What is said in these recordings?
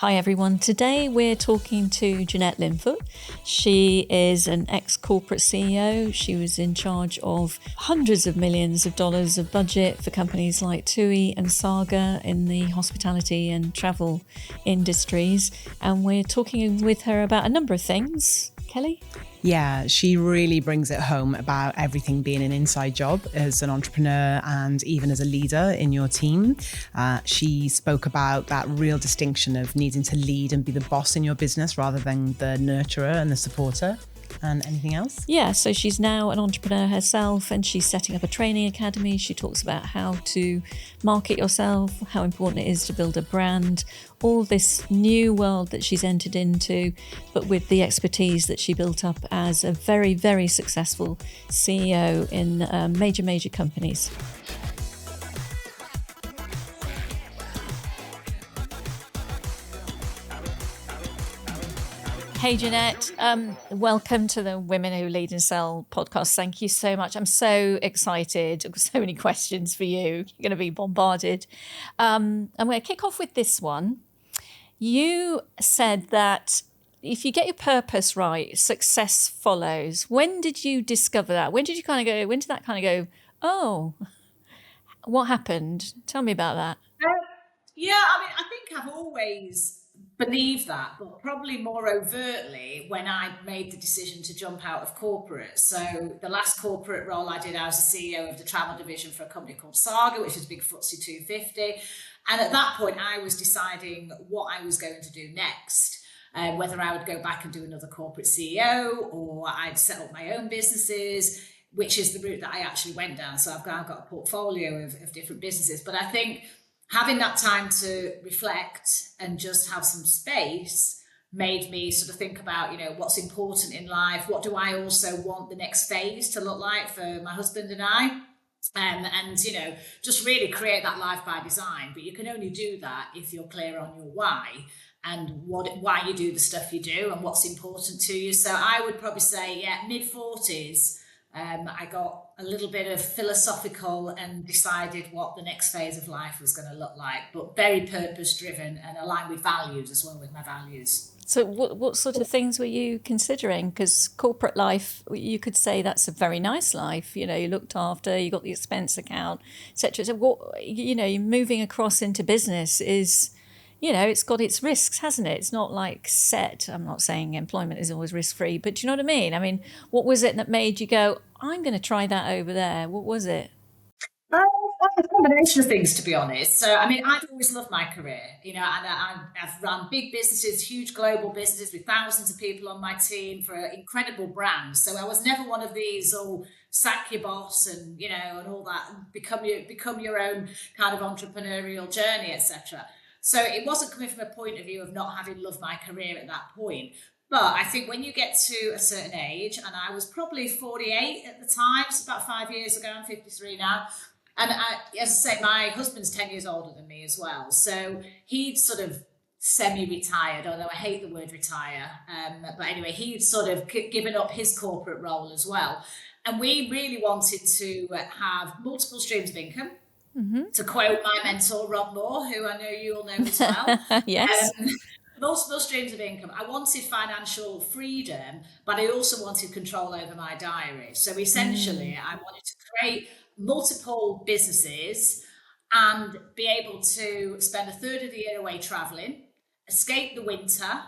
Hi everyone, today we're talking to Jeannette Linfoot. She is an ex-corporate CEO. She was in charge of hundreds of millions of dollars of budget for companies like TUI and Saga in the hospitality and travel industries. And we're talking with her about a number of things. Kelly? Yeah, she really brings it home about everything being an inside job as an entrepreneur and even as a leader in your team. She spoke about that real distinction of needing to lead and be the boss in your business rather than the nurturer and the supporter. And anything else? Yeah, so she's now an entrepreneur herself and she's setting up a training academy. She talks about how to market yourself, how important it is to build a brand, all this new world that she's entered into, but with the expertise that she built up as a very, very successful CEO in major companies. Hey Jeannette, welcome to the Women Who Lead and Sell podcast. Thank you so much. I'm so excited. I've got so many questions for you. You're going to be bombarded. I'm going to kick off with this one. You said that if you get your purpose right, success follows. When did you discover that? When did that kind of go, oh, what happened? Tell me about that. I think I've always believed that, but probably more overtly when I made the decision to jump out of corporate. So the last corporate role I did, I was the CEO of the travel division for a company called Saga, which is a big FTSE 250. And at that point, I was deciding what I was going to do next, whether I would go back and do another corporate CEO or I'd set up my own businesses, which is the route that I actually went down. So I've got a portfolio of different businesses. But I think having that time to reflect and just have some space made me sort of think about, what's important in life. What do I also want the next phase to look like for my husband and I? And just really create that life by design. But you can only do that if you're clear on your why and why you do the stuff you do and what's important to you. So I would probably say, mid-40s, I got a little bit of philosophical and decided what the next phase of life was going to look like, but very purpose-driven and aligned with values as well, with my values. So what sort of things were you considering? Because corporate life, you could say that's a very nice life. You looked after, you got the expense account, etc. So you're moving across into business is, it's got its risks, hasn't it? It's not like set. I'm not saying employment is always risk-free, but do you know what I mean? I mean, what was it that made you go, I'm going to try that over there? What was it? A combination of things, to be honest. So, I've always loved my career, and I've run big businesses, huge global businesses with thousands of people on my team for incredible brands. So I was never one of these, sack your boss and, and all that, become your own kind of entrepreneurial journey, etc. So it wasn't coming from a point of view of not having loved my career at that point. But I think when you get to a certain age, and I was probably 48 at the time, so about 5 years ago, I'm 53 now. And as I say, my husband's 10 years older than me as well. So he'd sort of semi-retired, although I hate the word retire. But anyway, he'd sort of given up his corporate role as well. And we really wanted to have multiple streams of income. Mm-hmm. To quote my mentor, Rob Moore, who I know you all know as well. Yes. Multiple streams of income. I wanted financial freedom, but I also wanted control over my diary. So essentially, I wanted to create multiple businesses and be able to spend a third of the year away traveling, escape the winter,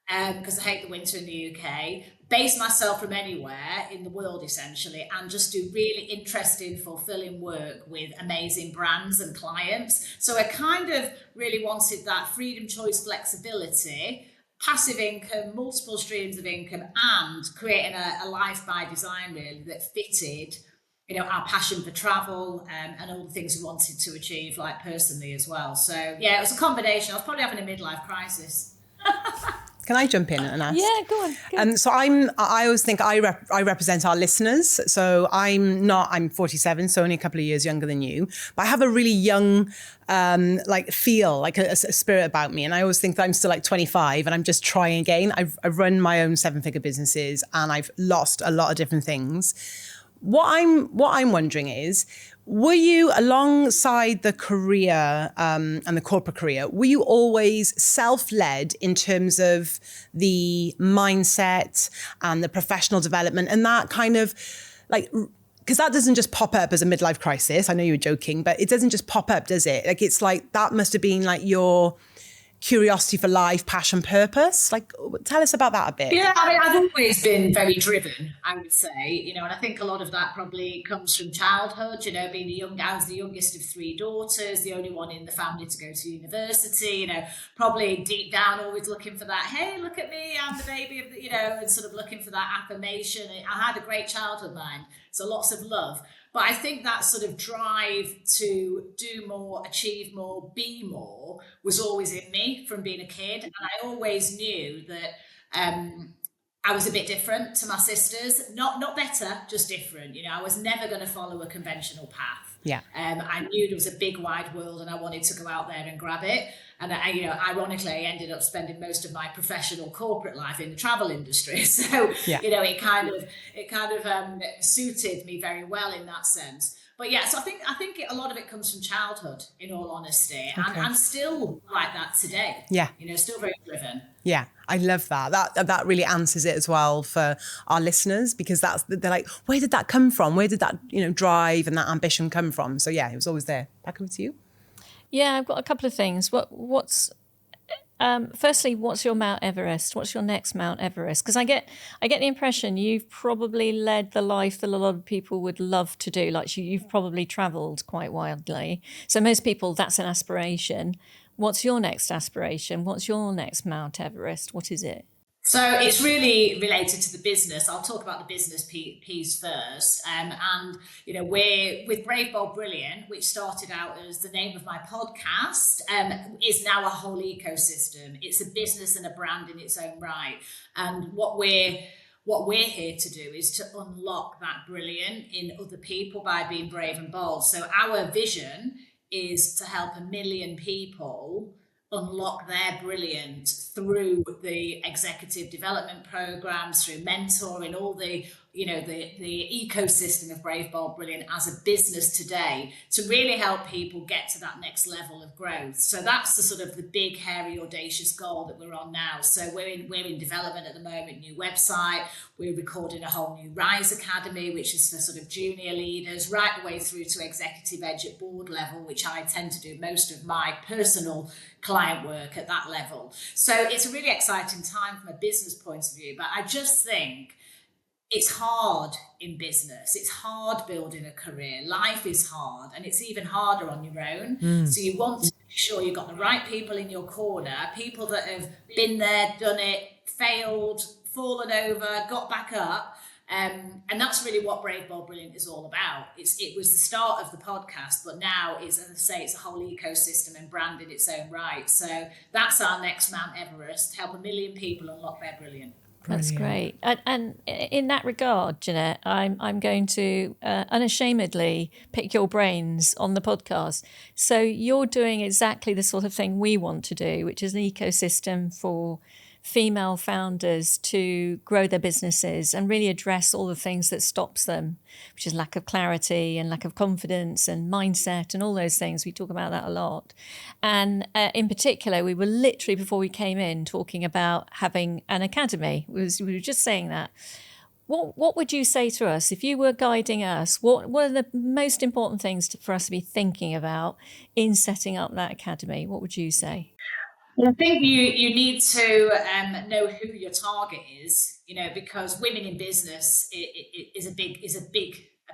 because I hate the winter in the UK, base myself from anywhere in the world essentially, and just do really interesting, fulfilling work with amazing brands and clients. So I kind of really wanted that freedom, choice, flexibility, passive income, multiple streams of income, and creating a life by design really that fitted our passion for travel and all the things we wanted to achieve, like personally as well. So it was a combination. I was probably having a midlife crisis. Can I jump in and ask? Yeah, go on. So I always think I represent our listeners. So I'm 47, so only a couple of years younger than you. But I have a really young, feel, like a spirit about me. And I always think that I'm still like 25 and I'm just trying again. I've run my own 7-figure businesses and I've lost a lot of different things. What I'm wondering is, Were you, alongside the career and the corporate career, were you always self-led in terms of the mindset and the professional development and that kind of like, because that doesn't just pop up as a midlife crisis. I know you were joking, but it doesn't just pop up, does it? Like, it's like, that must have been like your curiosity for life, passion, purpose. Like, tell us about that a bit. Yeah, I mean, I've always been very driven, I would say, and I think a lot of that probably comes from childhood, I was the youngest of three daughters, the only one in the family to go to university, probably deep down always looking for that, hey, look at me, I'm the baby of the, and sort of looking for that affirmation. I had a great childhood mind, so lots of love. But I think that sort of drive to do more, achieve more, be more was always in me from being a kid. And I always knew that I was a bit different to my sisters, not better, just different. I was never going to follow a conventional path. Yeah. I knew there was a big wide world and I wanted to go out there and grab it. And ironically, I ended up spending most of my professional corporate life in the travel industry. So, yeah. It kind of suited me very well in that sense. But yeah, so I think a lot of it comes from childhood, in all honesty. Okay. And I'm still like that today. Yeah. Still very driven. Yeah, I love that. That really answers it as well for our listeners, because they're like, where did that come from? Where did that, drive and that ambition come from? So yeah, it was always there. Back over to you. Yeah, I've got a couple of things. Firstly, what's your Mount Everest? What's your next Mount Everest? Because I get the impression you've probably led the life that a lot of people would love to do. Like you've probably travelled quite widely. So most people, that's an aspiration. What's your next aspiration? What's your next Mount Everest? What is it? So it's really related to the business. I'll talk about the business piece first. We're with Brave, Bold, Brilliant, which started out as the name of my podcast, is now a whole ecosystem. It's a business and a brand in its own right. And what we're here to do is to unlock that brilliant in other people by being brave and bold. So our vision is to help 1 million people unlock their brilliant through the executive development programs, through mentoring, all the ecosystem of Brave, Bold, Brilliant as a business today, to really help people get to that next level of growth. So that's the sort of the big, hairy, audacious goal that we're on now. So we're in development at the moment, new website. We're recording a whole new Rise Academy, which is for sort of junior leaders, right the way through to executive edge at board level, which I tend to do most of my personal client work at that level. So it's a really exciting time from a business point of view, but I just think it's hard in business. It's hard building a career. Life is hard, and it's even harder on your own. So you want to make sure you've got the right people in your corner, people that have been there, done it, failed, fallen over, got back up. And that's really what Brave, Bold, Brilliant is all about. It was the start of the podcast, but now it's, as I say, it's a whole ecosystem and brand in its own right. So that's our next Mount Everest, help 1 million people unlock their brilliant. That's great. And in that regard, Jeannette, I'm going to unashamedly pick your brains on the podcast. So you're doing exactly the sort of thing we want to do, which is an ecosystem for female founders to grow their businesses and really address all the things that stops them, which is lack of clarity and lack of confidence and mindset and all those things. We talk about that a lot. And in particular, we were literally, before we came in, talking about having an academy. We were just saying that. What would you say to us if you were guiding us? What are the most important things for us to be thinking about in setting up that academy? What would you say? Well, I think you need to know who your target is, because women in business is a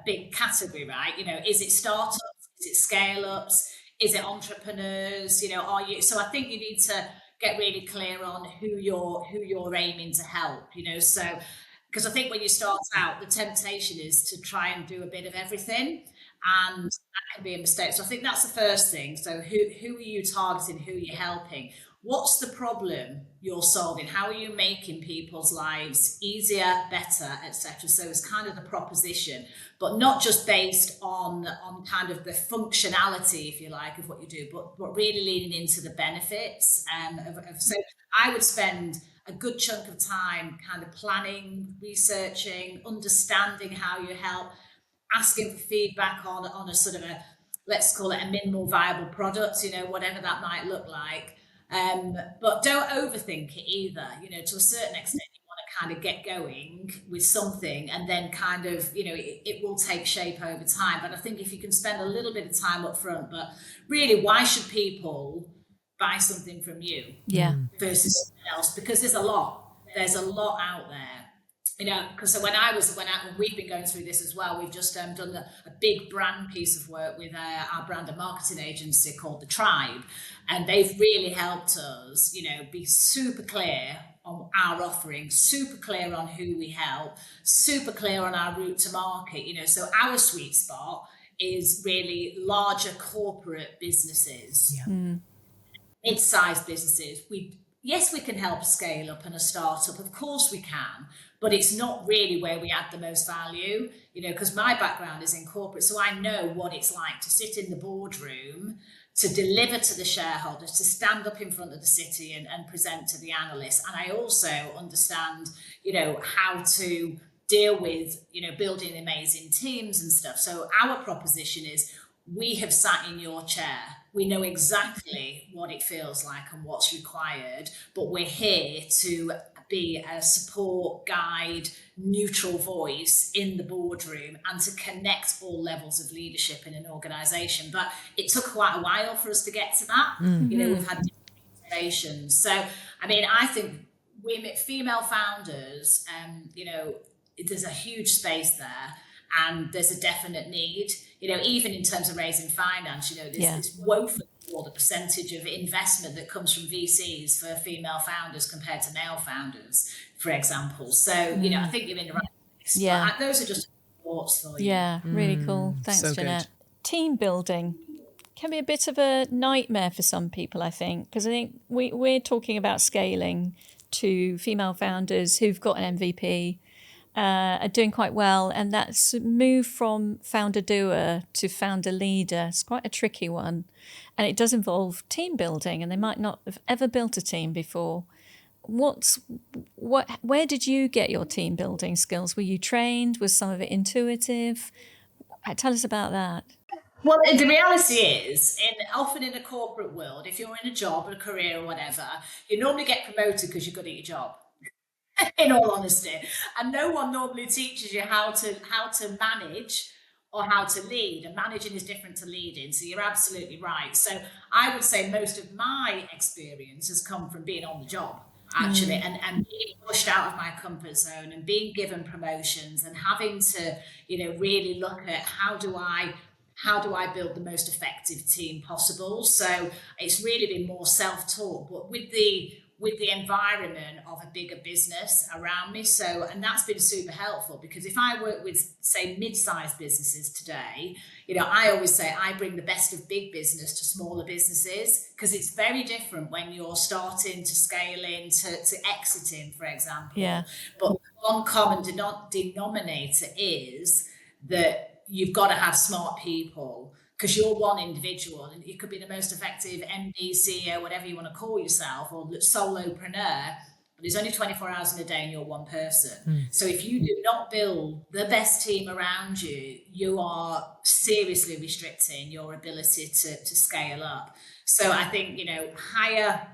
big category, right? Is it startups? Is it scale ups? Is it entrepreneurs? Are you? So I think you need to get really clear on who you're aiming to help. So because I think when you start out, the temptation is to try and do a bit of everything. And that can be a mistake. So I think that's the first thing. So who are you targeting? Who are you helping? What's the problem you're solving? How are you making people's lives easier, better, etc.? So it's kind of the proposition, but not just based on kind of the functionality, if you like, of what you do, but really leaning into the benefits. So I would spend a good chunk of time kind of planning, researching, understanding how you help. asking for feedback on a sort of a, let's call it a minimal viable product, whatever that might look like. But don't overthink it either. To a certain extent, you want to kind of get going with something, and then kind of, it will take shape over time. But I think if you can spend a little bit of time up front, but really, why should people buy something from you versus someone else? Because there's a lot out there. Because when we've been going through this as well, we've just done a big brand piece of work with our brand and marketing agency called The Tribe, and they've really helped us, be super clear on our offering, super clear on who we help, super clear on our route to market. So our sweet spot is really larger corporate businesses, mid-sized businesses. Yes, we can help scale up and a startup, of course we can, but it's not really where we add the most value, because my background is in corporate, so I know what it's like to sit in the boardroom, to deliver to the shareholders, to stand up in front of the city and present to the analysts. And I also understand, how to deal with, building amazing teams and stuff. So our proposition is, we have sat in your chair. We know exactly what it feels like and what's required, but we're here to be a support, guide, neutral voice in the boardroom and to connect all levels of leadership in an organisation. But it took quite a while for us to get to that. We've had different iterations. So, I think women, female founders, there's a huge space there, and there's a definite need. Even in terms of raising finance, there's woefully poor the percentage of investment that comes from VCs for female founders compared to male founders, for example. So, I think you're in the right place. But those are just thoughts for you. Yeah, really cool. Thanks, so Jeannette. good. Team building can be a bit of a nightmare for some people, I think, because I think we're talking about scaling to female founders who've got an MVP, are doing quite well, and that's move from founder doer to founder leader. It's quite a tricky one, and it does involve team building, and they might not have ever built a team before. Where did you get your team building skills? Were you trained? Was some of it intuitive? Tell us about that. Well, the reality is, often in a corporate world, if you're in a job or a career or whatever, you normally get promoted because you're good at your job. In all honesty, and no one normally teaches you how to manage or how to lead, and managing is different to leading. So you're absolutely right. So I would say most of my experience has come from being on the job, actually, and being pushed out of my comfort zone and being given promotions and having to, really look at how do I build the most effective team possible. So it's really been more self-taught, but with the environment of a bigger business around me. So, and that's been super helpful, because if I work with, say, mid-sized businesses today, I always say I bring the best of big business to smaller businesses, because it's very different when you're starting to scale in to exiting, for example. Yeah. But one common denominator is that you've got to have smart people, because you're one individual, and you could be the most effective MD, CEO, whatever you want to call yourself, or solopreneur, but there's only 24 hours in a day and you're one person. So if you do not build the best team around you, you are seriously restricting your ability to scale up. So I think, hire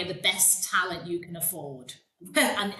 the best talent you can afford. And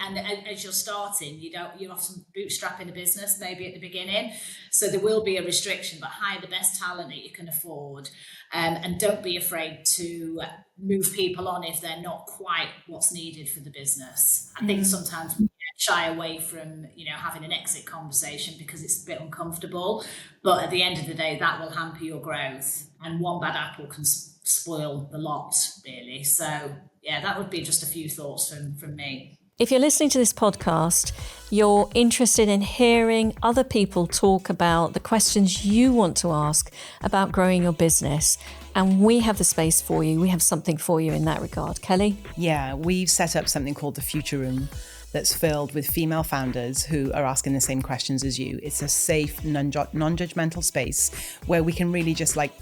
as you're starting, you're often bootstrapping a business maybe at the beginning, so there will be a restriction, but hire the best talent that you can afford, and don't be afraid to move people on if they're not quite what's needed for the business. I think sometimes we shy away from having an exit conversation because it's a bit uncomfortable, but at the end of the day that will hamper your growth, and one bad apple can spoil the lot, really. So yeah, that would be just a few thoughts from me. If you're listening to this podcast, you're interested in hearing other people talk about the questions you want to ask about growing your business, and we have the space for you. We have something for you in that regard. Kelly? Yeah, we've set up something called the Future Room. that's filled with female founders who are asking the same questions as you. It's a safe, non-judgmental space where we can really just like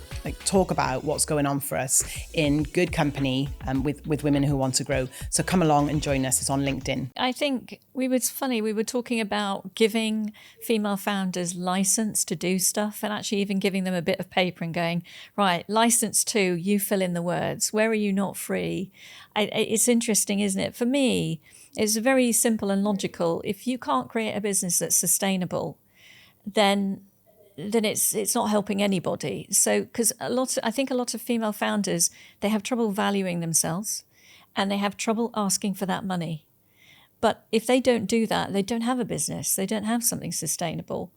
talk about what's going on for us in good company with women who want to grow. So come along and join us. It's on LinkedIn. I think we were talking about giving female founders license to do stuff, and actually even giving them a bit of paper and going, right, license to, you fill in the words. Where are you not free? It's interesting, isn't it? For me, it's very simple and logical. If you can't create a business that's sustainable, then it's not helping anybody. So, because I think a lot of female founders, they have trouble valuing themselves and they have trouble asking for that money. But if they don't do that, they don't have a business. They don't have something sustainable.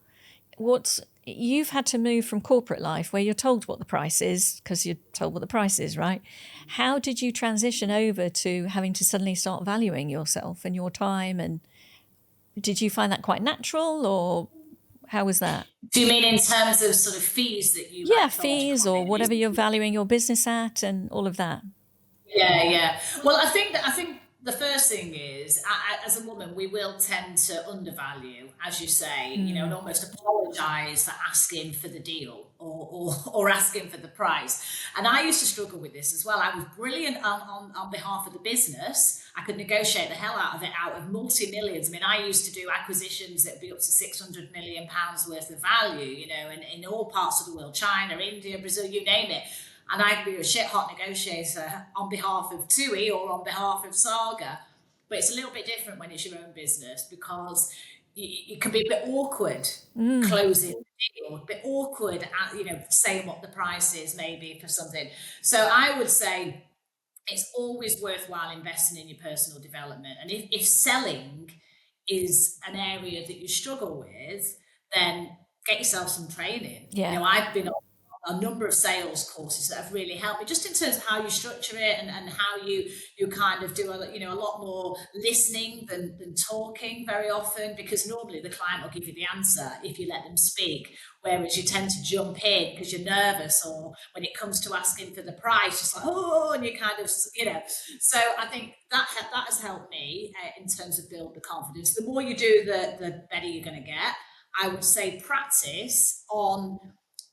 You've had to move from corporate life where you're told what the price is because you're told what the price is, right? How did you transition over to having to suddenly start valuing yourself and your time? And did you find that quite natural, or how was that? Do you mean in terms of sort of fees that you? Yeah, fees or whatever you're valuing your business at and all of that. Yeah. Well, I think the first thing is, as a woman, we will tend to undervalue, as you say, and almost apologise for asking for the deal or asking for the price. And I used to struggle with this as well. I was brilliant on behalf of the business. I could negotiate the hell out of it, out of multi-millions. I mean, I used to do acquisitions that would be up to £600 million worth of value, and in all parts of the world, China, India, Brazil, you name it. And I'd be a shit hot negotiator on behalf of TUI or on behalf of Saga. But it's a little bit different when it's your own business, because it can be a bit awkward closing the deal, a bit awkward, saying what the price is maybe for something. So I would say it's always worthwhile investing in your personal development. And if selling is an area that you struggle with, then get yourself some training. Yeah. I've been on a number of sales courses that have really helped me, just in terms of how you structure it and how you kind of do a lot more listening than talking very often, because normally the client will give you the answer if you let them speak, whereas you tend to jump in because you're nervous, or when it comes to asking for the price, just like, and you kind of, so I think that has helped me in terms of build the confidence. The more you do, the better you're going to get. I would say practice on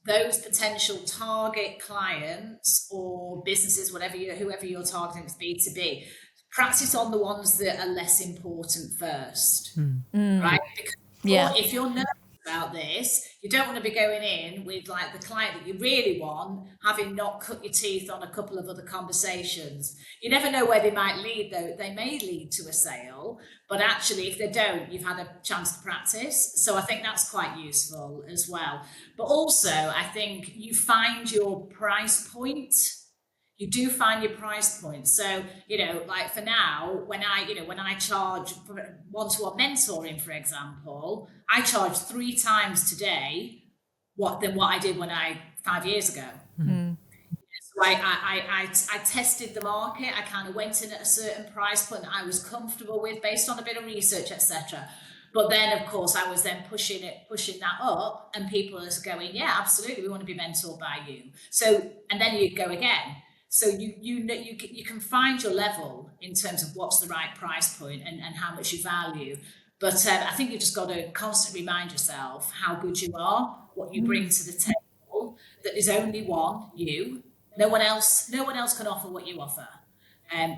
those potential target clients or businesses, whoever you're targeting, it's B2B, practice on the ones that are less important first, right? Because if you're nervous about this, you don't want to be going in with like the client that you really want, having not cut your teeth on a couple of other conversations. You never know where they might lead, though. They may lead to a sale, but actually if they don't, you've had a chance to practice. So I think that's quite useful as well. But also I think you find your price point. You do find your price point. So, like for now, when I charge one-to-one mentoring, for example, I charge 3 times today than what I did 5 years ago. Mm-hmm. So I tested the market. I kind of went in at a certain price point that I was comfortable with based on a bit of research, etc. But then, of course, I was then pushing that up, and people are going, yeah, absolutely, we want to be mentored by you. So, and then you go again. So you can find your level in terms of what's the right price point and how much you value. But I think you've just got to constantly remind yourself how good you are, what you bring to the table, that there's only one you. No one else can offer what you offer.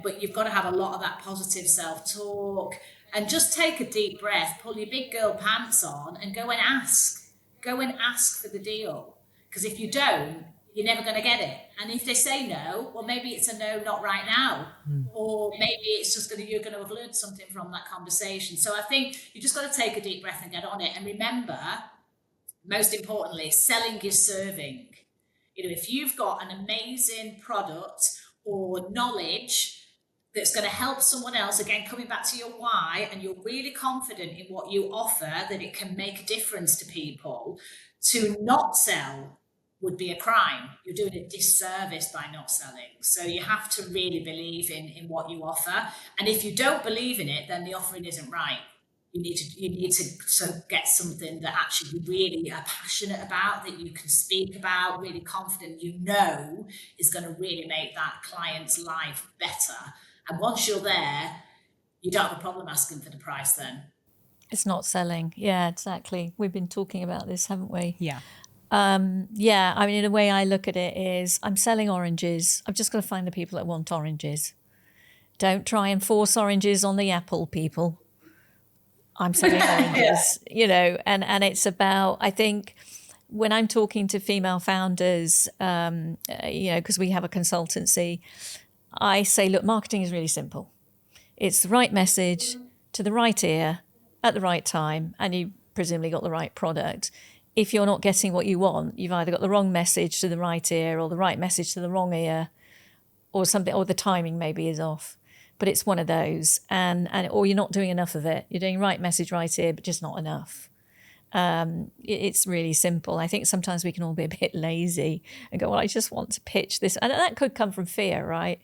But you've got to have a lot of that positive self-talk, and just take a deep breath, pull your big girl pants on and go and ask. Go and ask for the deal. Because if you don't, you're never going to get it. And if they say no, well, maybe it's a no, not right now. Or maybe it's just you're going to have learned something from that conversation. So I think you just got to take a deep breath and get on it. And remember, most importantly, selling is serving. If you've got an amazing product or knowledge that's going to help someone else, again, coming back to your why, and you're really confident in what you offer, that it can make a difference to people, to not sell would be a crime. You're doing a disservice by not selling. So you have to really believe in what you offer. And if you don't believe in it, then the offering isn't right. You need to get something that actually you really are passionate about, that you can speak about, really confident, is going to really make that client's life better. And once you're there, you don't have a problem asking for the price then. It's not selling. Yeah, exactly. We've been talking about this, haven't we? Yeah. Yeah, I mean, in a way I look at it is I'm selling oranges. I've just got to find the people that want oranges. Don't try and force oranges on the apple people. I'm selling oranges, and it's about, I think, when I'm talking to female founders, because we have a consultancy, I say, look, marketing is really simple. It's the right message to the right ear at the right time, and you presumably got the right product. If you're not getting what you want, you've either got the wrong message to the right ear or the right message to the wrong ear, or something, or the timing maybe is off. But it's one of those, and or you're not doing enough of it. You're doing right message right ear, but just not enough. It's really simple. I think sometimes we can all be a bit lazy and go, well, I just want to pitch this. And that could come from fear, right?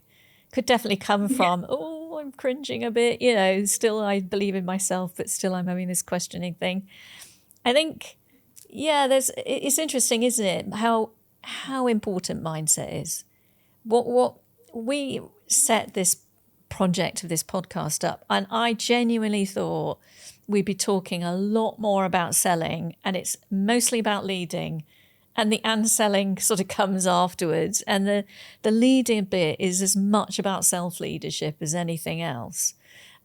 Could definitely come from, oh, I'm cringing a bit, still I believe in myself, but still I'm having this questioning thing. I think, it's interesting, isn't it? How important mindset is. What we set this project of this podcast up, and I genuinely thought we'd be talking a lot more about selling, and it's mostly about leading, and the selling sort of comes afterwards, and the leading bit is as much about self-leadership as anything else.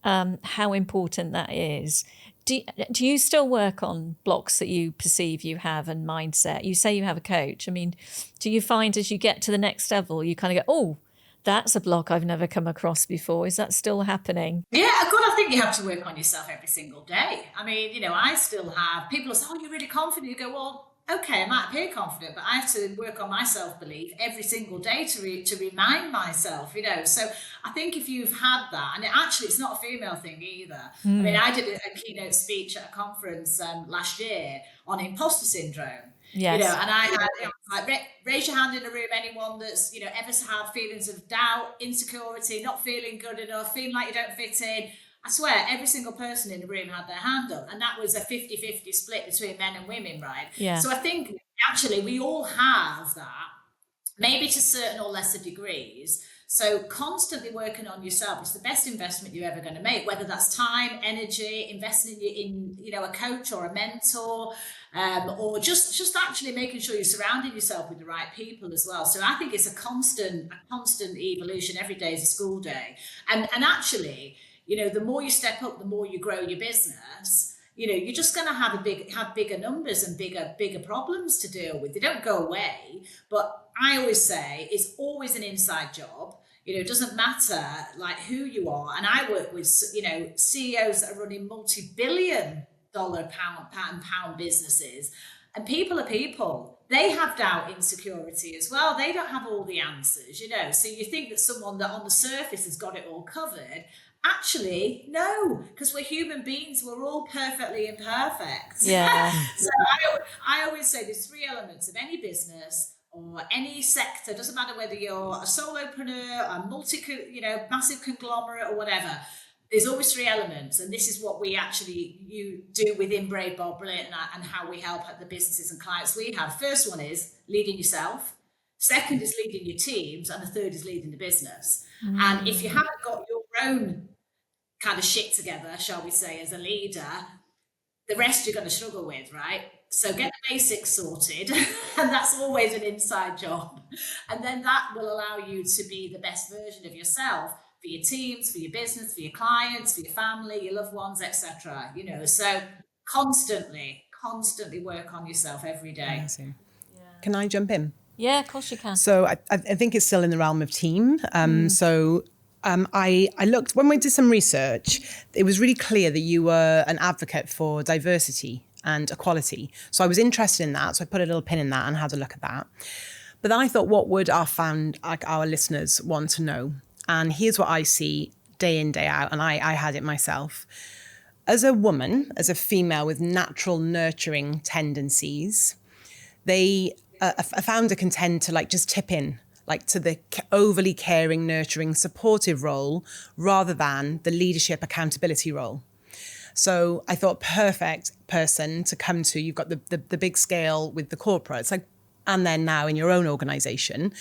How important that is. Do you still work on blocks that you perceive you have and mindset? You say you have a coach. I mean, do you find as you get to the next level, you kind of go, oh, that's a block I've never come across before. Is that still happening? Yeah, God, I think you have to work on yourself every single day. I mean, I still have people say, oh, you're really confident. You go, well, okay, I might appear confident, but I have to work on my self-belief every single day to remind myself, So I think if you've had that, and it's not a female thing either. I mean, I did a keynote speech at a conference last year on imposter syndrome. Yes. And I had, raise your hand in the room, anyone that's, ever had feelings of doubt, insecurity, not feeling good enough, feeling like you don't fit in. I swear, every single person in the room had their hand up, and that was a 50-50 split between men and women, right? Yeah. So I think, actually, we all have that, maybe to certain or lesser degrees. So constantly working on yourself is the best investment you're ever going to make, whether that's time, energy, investing in a coach or a mentor, or just actually making sure you're surrounding yourself with the right people as well. So I think it's a constant evolution. Every day is a school day. And actually, the more you step up, the more you grow your business. You're just going to have bigger numbers and bigger problems to deal with. They don't go away. But I always say it's always an inside job. It doesn't matter like who you are. And I work with, CEOs that are running multi-billion dollar pound businesses. And people are people. They have doubt, insecurity as well. They don't have all the answers, So you think that someone that on the surface has got it all covered. Actually, no, because we're human beings. We're all perfectly imperfect. Yeah. So I always say there's three elements of any business or any sector. Doesn't matter whether you're a solopreneur, a massive conglomerate or whatever. There's always three elements, and this is what you do within Brave, Bold, Brilliant, and how we help at the businesses and clients we have. First one is leading yourself. Second is leading your teams, and the third is leading the business. And if you haven't got your own kind of shit together, shall we say, as a leader, the rest you're going to struggle with, right? So get the basics sorted, and that's always an inside job. And then that will allow you to be the best version of yourself for your teams, for your business, for your clients, for your family, your loved ones, etc. So constantly work on yourself every day. Amazing. Yeah. Can I jump in? Yeah, of course you can. So I think it's still in the realm of team. I looked, when we did some research, it was really clear that you were an advocate for diversity and equality. So I was interested in that. So I put a little pin in that and had a look at that. But then I thought, what would our listeners want to know? And here's what I see day in, day out. And I had it myself. As a woman, as a female with natural nurturing tendencies, a founder can tend to just tip in to the overly caring, nurturing, supportive role rather than the leadership accountability role. So I thought perfect person to come to. You've got the big scale with the corporates, and then now in your own organization.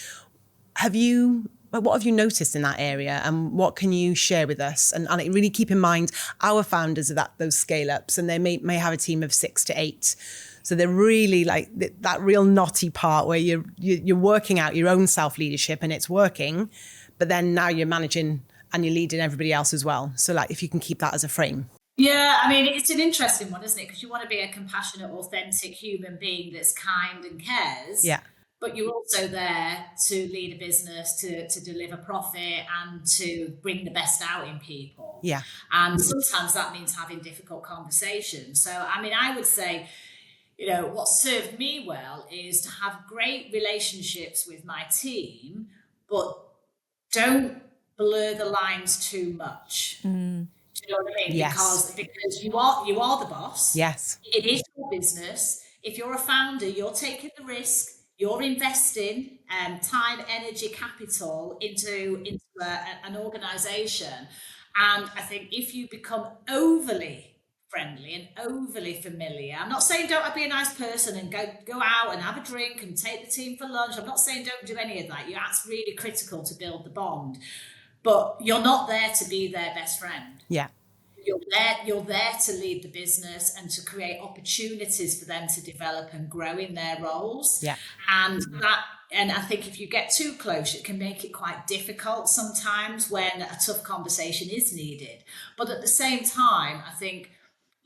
Have you what have you noticed in that area, and what can you share with us? And really keep in mind, our founders are those scale ups, and they may have a team of 6 to 8. So they're really like that real knotty part where you're working out your own self-leadership and it's working, but then now you're managing and you're leading everybody else as well. So like if you can keep that as a frame. Yeah, I mean, it's an interesting one, isn't it? Because you want to be a compassionate, authentic human being that's kind and cares. Yeah. But you're also there to lead a business, to deliver profit and to bring the best out in people. Yeah. And sometimes that means having difficult conversations. So, I mean, I would say, what served me well is to have great relationships with my team, but don't blur the lines too much. Do you know what I mean? Yes. Because you are the boss. Yes. It is your business. If you're a founder, you're taking the risk. You're investing time, energy, capital into an organization. And I think if you become overly friendly and overly familiar, I'm not saying don't be a nice person and go out and have a drink and take the team for lunch. I'm not saying don't do any of that. That's really critical to build the bond. But you're not there to be their best friend. Yeah. You're there to lead the business and to create opportunities for them to develop and grow in their roles. Yeah. And I think if you get too close, it can make it quite difficult sometimes when a tough conversation is needed. But at the same time, I think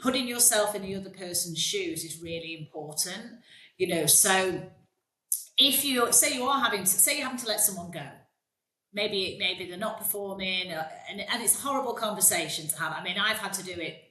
putting yourself in the other person's shoes is really important. So if you're having to let someone go, maybe they're not performing, and it's a horrible conversation to have. I mean, I've had to do it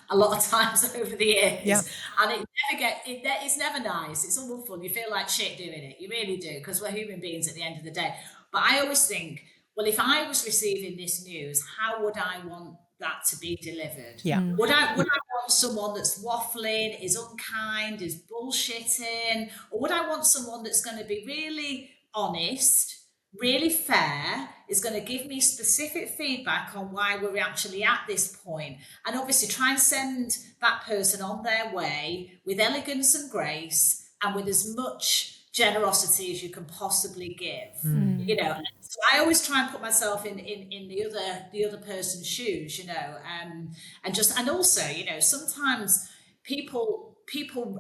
a lot of times over the years, yeah. And it's never nice. It's awful. You feel like shit doing it. You really do, because we're human beings at the end of the day. But I always think, well, if I was receiving this news, how would I want that to be delivered? Yeah. Would I want someone that's waffling, is unkind, is bullshitting, or would I want someone that's going to be really honest, really fair, is going to give me specific feedback on why we're actually at this point, and obviously try and send that person on their way with elegance and grace and with as much generosity as you can possibly give. So I always try and put myself in the other person's shoes, and also, sometimes people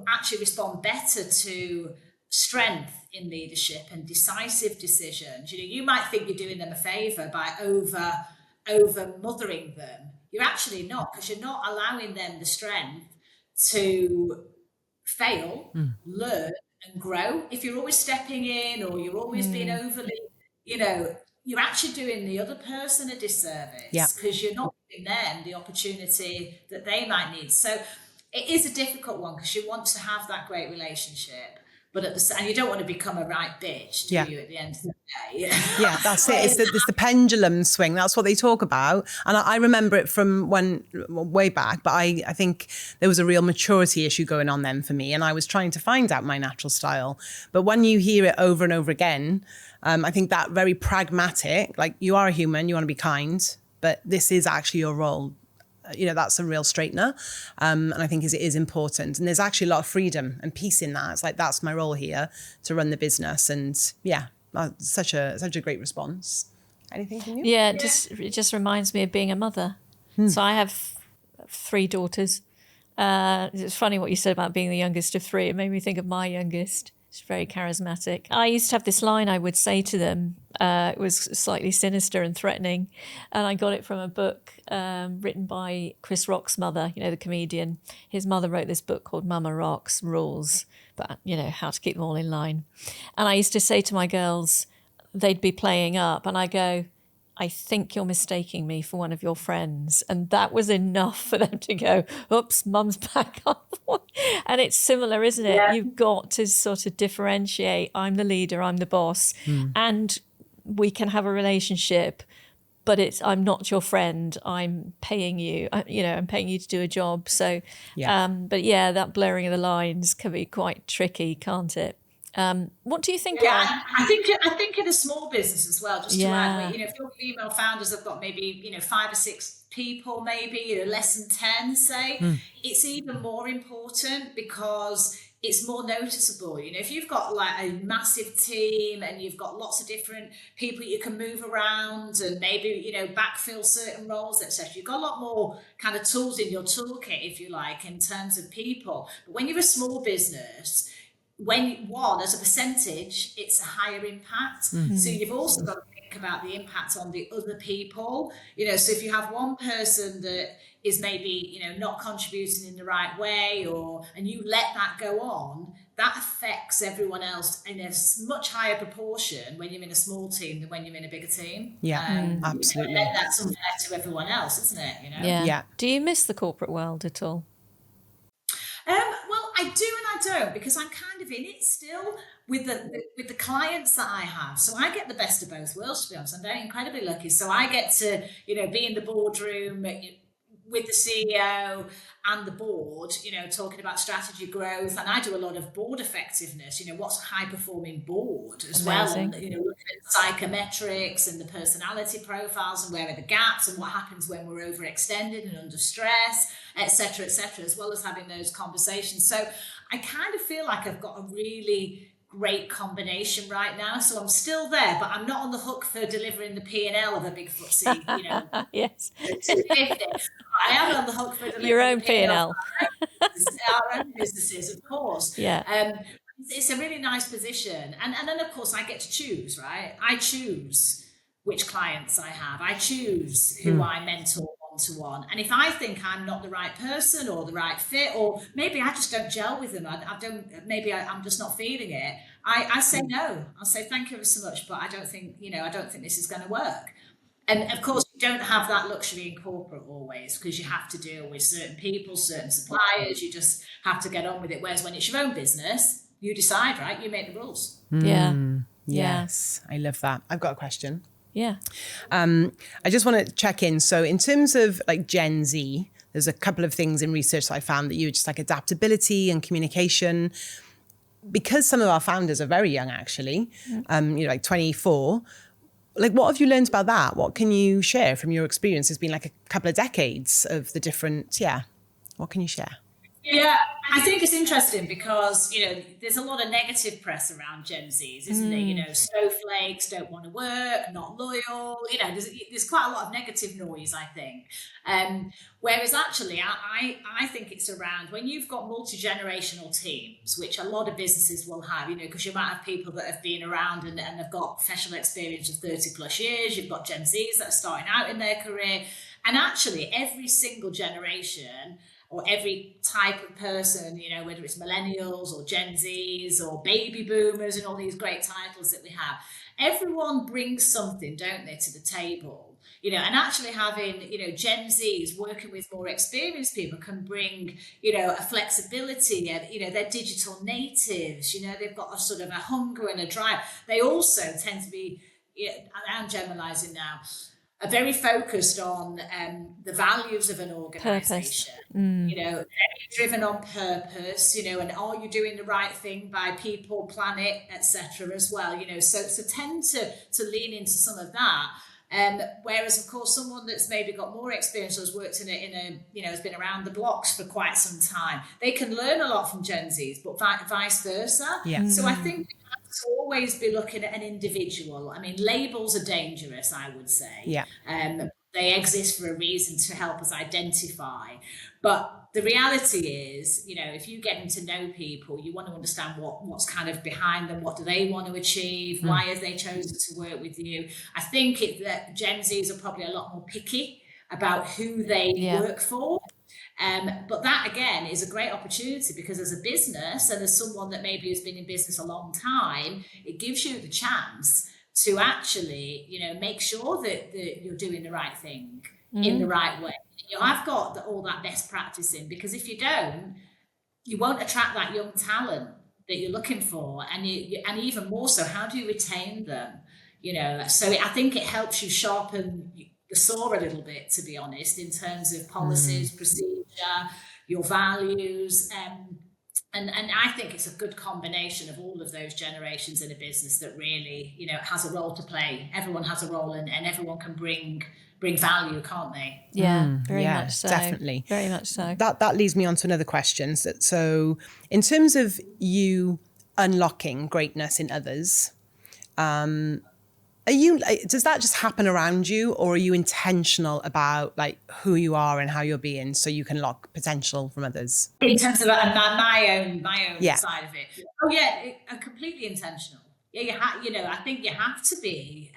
actually respond better to strength in leadership and decisive decisions. You might think you're doing them a favor by over mothering them. You're actually not, because you're not allowing them the strength to fail, learn and grow. If you're always stepping in, or you're always being overly, you're actually doing the other person a disservice, because you're not giving them the opportunity that they might need. So it is a difficult one, because you want to have that great relationship, but and you don't want to become a right bitch, do you, at the end of the day? Yeah, that's it. It's the pendulum swing. That's what they talk about. And I remember it from way back, but I think there was a real maturity issue going on then for me. And I was trying to find out my natural style. But when you hear it over and over again, I think that very pragmatic, like, you are a human, you want to be kind, but this is actually your role. That's a real straightener. And I think it is important. And there's actually a lot of freedom and peace in that. It's like, that's my role here, to run the business. And yeah, such a great response. Anything from you? Yeah, it just reminds me of being a mother. So I have 3 daughters. It's funny what you said about being the youngest of 3. It made me think of my youngest. She's very charismatic. I used to have this line I would say to them. It was slightly sinister and threatening. And I got it from a book written by Chris Rock's mother, the comedian. His mother wrote this book called Mama Rock's Rules, but, how to keep them all in line. And I used to say to my girls, they'd be playing up, and I go, I think you're mistaking me for one of your friends. And that was enough for them to go, oops, mum's back up. And it's similar, isn't it? Yeah. You've got to sort of differentiate. I'm the leader, I'm the boss. And we can have a relationship, but I'm not your friend. I'm paying you, I'm paying you to do a job. So, but yeah, that blurring of the lines can be quite tricky, can't it? What do you think? Yeah, I think in a small business as well, just to add, if your female founders have got maybe, 5 or 6 people, maybe, less than 10, say, it's even more important, because it's more noticeable. You know, if you've got like a massive team and you've got lots of different people you can move around and maybe, you know, backfill certain roles, etc., you've got a lot more kind of tools in your toolkit, if you like, in terms of people. But when you're a small business, as a percentage, it's a higher impact. So you've also got to think about the impact on the other people. You know, so if you have one person that is maybe, you know, not contributing in the right way, and you let that go on, that affects everyone else in a much higher proportion when you're in a small team than when you're in a bigger team. Absolutely. You know, that's unfair to everyone else, isn't it? You know. Yeah. Do you miss the corporate world at all? Well, I do and I don't, because I'm kind of in it still with the clients that I have. So I get the best of both worlds, to be honest. I'm very incredibly lucky. So I get to, you know, be in the boardroom with the CEO and the board, you know, talking about strategy growth. And I do a lot of board effectiveness, you know, what's a high performing board as well. And, you know, looking at psychometrics and the personality profiles and where are the gaps and what happens when we're overextended and under stress, et cetera, as well as having those conversations. So I kind of feel like I've got a really great combination right now. So I'm still there, but I'm not on the hook for delivering the P&L of a big FTSE, you know. Yes. 250. I am on the hook for delivering your own the P&L. P&L. Our own businesses, of course. Yeah. It's a really nice position. And then, of course, I get to choose, right? I choose which clients I have. I choose who I mentor one-to-one. And if I think I'm not the right person or the right fit, or maybe I just don't gel with them, I'm just not feeling it, I say no. I'll say thank you ever so much, but I don't think this is going to work. And of course, you don't have that luxury in corporate always, because you have to deal with certain people, certain suppliers. You just have to get on with it. Whereas when it's your own business, you decide, right? You make the rules. Yes, I love that. I've got a question. Yeah. I just want to check in. So in terms of like Gen Z, there's a couple of things in research that I found that you were just like adaptability and communication. Because some of our founders are very young, actually, you know, like 24. Like, what have you learned about that? What can you share from your experience? It's been like a couple of decades of the different, what can you share? Yeah, I think it's interesting because, you know, there's a lot of negative press around Gen Zs, isn't there? You know, snowflakes, don't want to work, not loyal. You know, there's quite a lot of negative noise, I think. Whereas actually, I think it's around when you've got multi-generational teams, which a lot of businesses will have, you know, because you might have people that have been around and have got professional experience of 30 plus years. You've got Gen Zs that are starting out in their career. And actually, every single generation or every type of person, you know, whether it's millennials or Gen Zs or baby boomers and all these great titles that we have, everyone brings something, don't they, to the table, you know, and actually having, you know, Gen Zs working with more experienced people can bring, you know, a flexibility, you know, they're digital natives, you know, they've got a sort of a hunger and a drive. They also tend to be, I'm generalizing now, are very focused on the values of an organization, you know, very driven on purpose, you know, and are you doing the right thing by people, planet, etc. as well, you know, so tend to lean into some of that. Whereas, of course, someone that's maybe got more experience or has worked in a you know, has been around the blocks for quite some time, they can learn a lot from Gen Zs, but vice versa. Yeah. So I think we have to always be looking at an individual. I mean, labels are dangerous, I would say. Yeah. They exist for a reason to help us identify. But the reality is, you know, if you're getting to know people, you want to understand what's kind of behind them, what do they want to achieve, why have they chosen to work with you. I think that Gen Zs are probably a lot more picky about who they work for. But that, again, is a great opportunity because as a business and as someone that maybe has been in business a long time, it gives you the chance to actually, you know, make sure that you're doing the right thing in the right way. You know, I've got all that best practice in, because if you don't, you won't attract that young talent that you're looking for. And even more so, how do you retain them? You know, so I think it helps you sharpen the saw a little bit, to be honest, in terms of policies, procedure, your values. And I think it's a good combination of all of those generations in a business that really, has a role to play. Everyone has a role, and everyone can bring value, can't they? Yeah, very yeah, much so. definitely. Very much so. That leads me on to another question. So in terms of you unlocking greatness in others, does that just happen around you, or are you intentional about like who you are and how you're being so you can lock potential from others? In terms of my own Yeah. side of it. Oh yeah, completely intentional. Yeah, I think you have to be.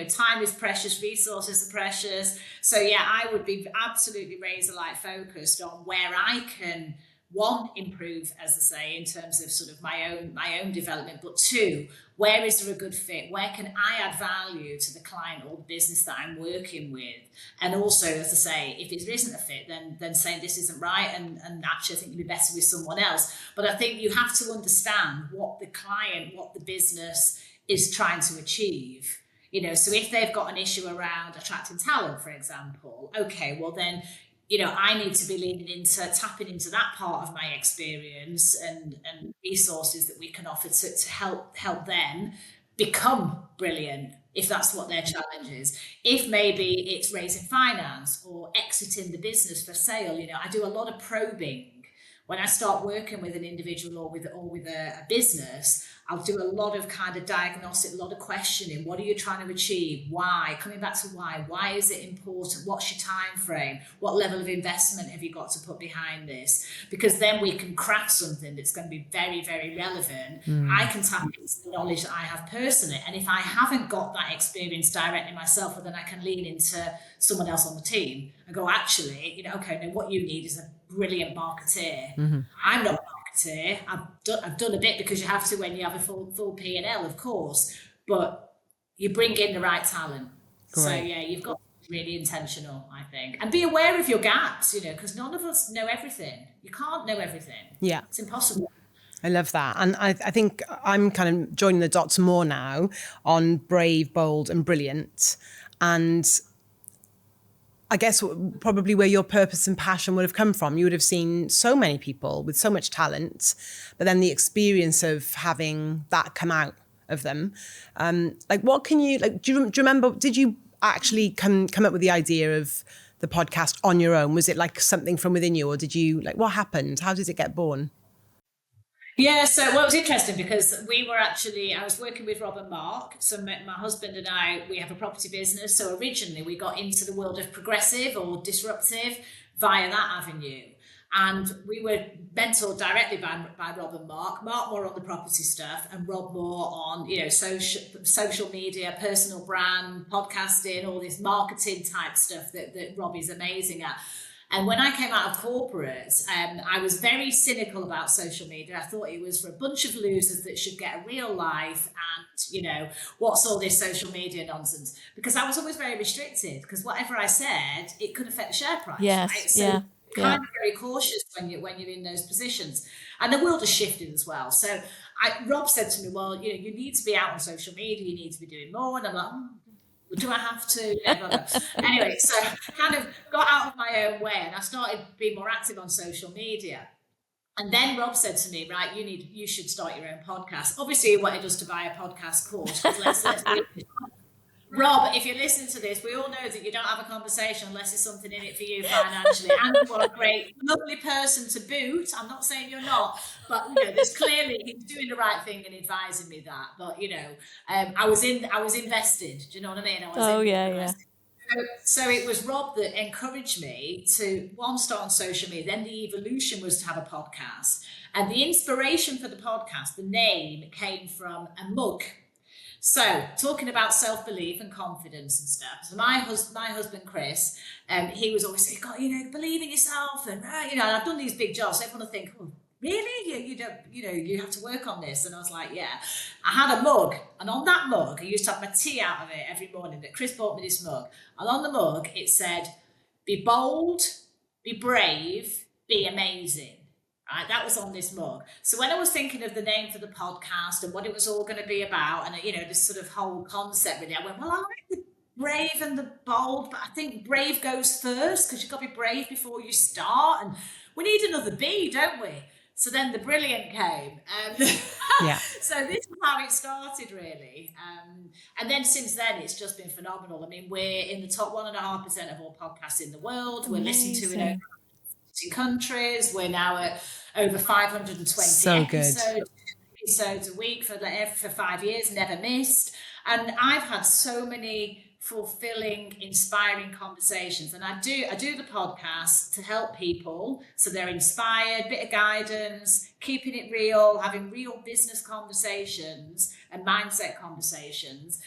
Time is precious, resources are precious. So yeah, I would be absolutely razor light focused on where I can, one, improve, as I say, in terms of sort of my own development, but two, where is there a good fit? Where can I add value to the client or the business that I'm working with? And also, as I say, if it isn't a fit, then saying this isn't right, and actually I think you'd be better with someone else. But I think you have to understand what the client, what the business is trying to achieve. So if they've got an issue around attracting talent, for example, okay, well then, I need to be leaning into tapping into that part of my experience and resources that we can offer to help them become brilliant, if that's what their challenge is. If maybe it's raising finance or exiting the business for sale, I do a lot of probing. When I start working with an individual or with a business, I'll do a lot of kind of diagnostic, a lot of questioning. What are you trying to achieve? Why? Coming back to why. Why is it important? What's your time frame? What level of investment have you got to put behind this? Because then we can craft something that's going to be very, very relevant. I can tap into the knowledge that I have personally. And if I haven't got that experience directly myself, well, then I can lean into someone else on the team and go, actually, okay, now what you need is a brilliant marketeer. I'm not a marketeer. I've done a bit, because you have to when you have a full P&L, of course, but you bring in the right talent. Great. So yeah, you've got to be really intentional, I think, and be aware of your gaps, because none of us know everything. You can't know everything. Yeah, it's impossible. I love that. And I think I'm kind of joining the dots more now on brave, bold and brilliant. And I guess probably where your purpose and passion would have come from. You would have seen so many people with so much talent, but then the experience of having that come out of them. What can you, do you remember, did you actually come up with the idea of the podcast on your own? Was it like something from within you, or did you, what happened? How did it get born? Yeah, so it was interesting because I was working with Rob and Mark. So my husband and I, we have a property business. So originally we got into the world of progressive or disruptive via that avenue. And we were mentored directly by Rob and Mark. Mark more on the property stuff and Rob more on, social media, personal brand, podcasting, all this marketing type stuff that Rob is amazing at. And when I came out of corporate, I was very cynical about social media. I thought it was for a bunch of losers that should get a real life, and, what's all this social media nonsense? Because I was always very restricted, because whatever I said, it could affect the share price. Yes, right? So kind of very cautious when you're in those positions. And the world has shifted as well. So Rob said to me, well, you need to be out on social media, you need to be doing more. And I'm like, do I have to? Anyway, so I kind of got out of my own way and I started being more active on social media. And then Rob said to me, right, you should start your own podcast. Obviously, he wanted us to buy a podcast course. Let's Rob, if you're listening to this, we all know that you don't have a conversation unless there's something in it for you financially. And you are a great, lovely person to boot. I'm not saying you're not, but there's clearly he's doing the right thing and advising me that. But I was invested. Do you know what I mean? Yeah. So it was Rob that encouraged me to, one, start on social media. Then the evolution was to have a podcast, and the inspiration for the podcast, the name, came from a mug. So talking about self-belief and confidence and stuff. So my husband, Chris, he was always saying, God, believe in yourself. And, and I've done these big jobs. So everyone will think, oh, really? You don't, you have to work on this. And I was like, yeah. I had a mug. And on that mug, I used to have my tea out of it every morning. That Chris bought me this mug. And on the mug, it said, be bold, be brave, be amazing. Right, that was on this mug. So when I was thinking of the name for the podcast and what it was all going to be about, and this sort of whole concept really, I went, well, I like the brave and the bold, but I think brave goes first, because you've got to be brave before you start, and we need another B, don't we? So then the brilliant came. Yeah. So this is how it started, really. And then since then, it's just been phenomenal. I mean, we're in the top 1.5% of all podcasts in the world. We're listened to in over 50 countries. We're now at over 520 So good. episodes a week for 5 years, never missed. And I've had so many fulfilling, inspiring conversations. And I do the podcast to help people so they're inspired, bit of guidance, keeping it real, having real business conversations and mindset conversations.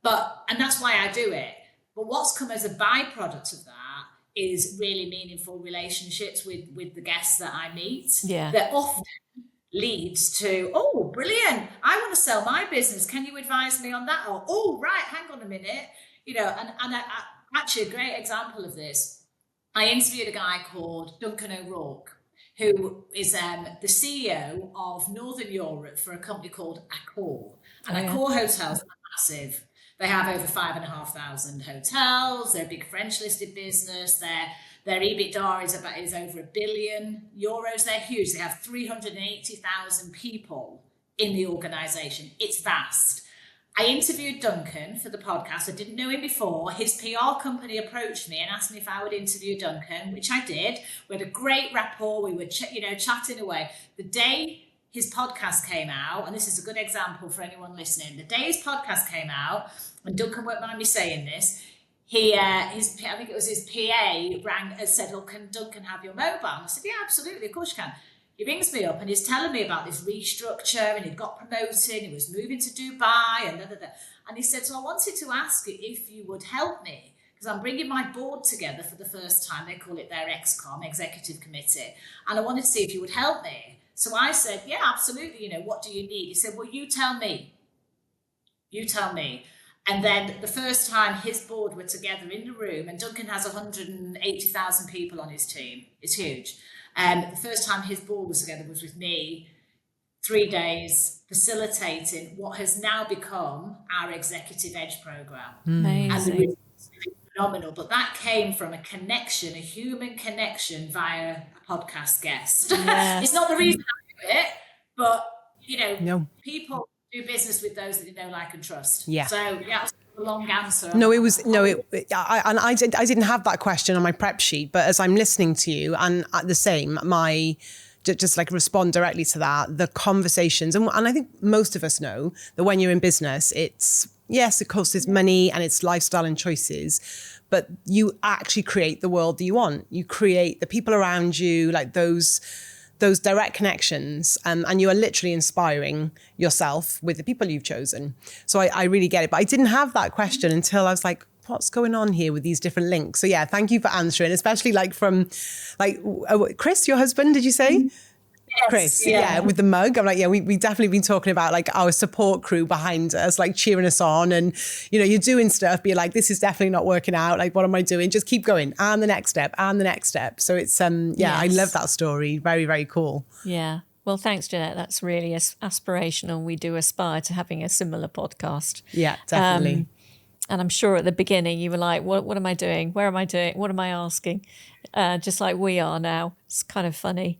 And that's why I do it. But what's come as a byproduct of that is really meaningful relationships with the guests that I meet. Yeah. That often leads to, oh, brilliant, I want to sell my business. Can you advise me on that? Or, oh, right, hang on a minute. And actually a great example of this, I interviewed a guy called Duncan O'Rourke, who is the CEO of Northern Europe for a company called Accor. And Accor hotels are massive. They have over 5,500 hotels. They're a big French listed business. Their EBITDA is over €1 billion. They're huge. They have 380,000 people in the organization. It's vast. I interviewed Duncan for the podcast. I didn't know him before. His PR company approached me and asked me if I would interview Duncan, which I did. We had a great rapport. We were, chatting away. The day his podcast came out, and this is a good example for anyone listening. The day his podcast came out, and Duncan won't mind me saying this, I think it was his PA rang and said, "Oh, can Duncan have your mobile?" And I said, "Yeah, absolutely, of course you can." He rings me up and he's telling me about this restructure, and he'd got promoted, he was moving to Dubai, and And he said, "So I wanted to ask you if you would help me, because I'm bringing my board together for the first time." They call it their ExCom, Executive Committee. "And I wanted to see if you would help me." So I said, "Yeah, absolutely. What do you need?" He said, "Well, you tell me. You tell me." And then the first time his board were together in the room, and Duncan has 180,000 people on his team. It's huge. The first time his board was together was with me, 3 days facilitating what has now become our Executive Edge program. Amazing. And the results are phenomenal. But that came from a connection, a human connection via a podcast guest. Yes. It's not the reason I do it, but people do business with those that they know, like, and trust. Yeah. So yeah, that's a long answer. I didn't have that question on my prep sheet, but as I'm listening to you, and at the same, just like respond directly to that, the conversations, and I think most of us know that when you're in business, it's, yes, of course, it's money and it's lifestyle and choices, but you actually create the world that you want. You create the people around you, like those direct connections, and you are literally inspiring yourself with the people you've chosen. So I really get it. But I didn't have that question until I was like, what's going on here with these different links? So yeah, thank you for answering, especially from Chris, your husband, did you say? Yes, Chris, yeah, with the mug. I'm like, yeah, we definitely been talking about like our support crew behind us, like cheering us on, and you're doing stuff, be like, this is definitely not working out. Like, what am I doing? Just keep going, and the next step, and the next step. So it's I love that story. Very, very cool. Yeah. Well, thanks, Jeannette. That's really aspirational. We do aspire to having a similar podcast. Yeah, definitely. And I'm sure at the beginning you were like, what am I doing? Where am I doing? What am I asking? Just like we are now. It's kind of funny.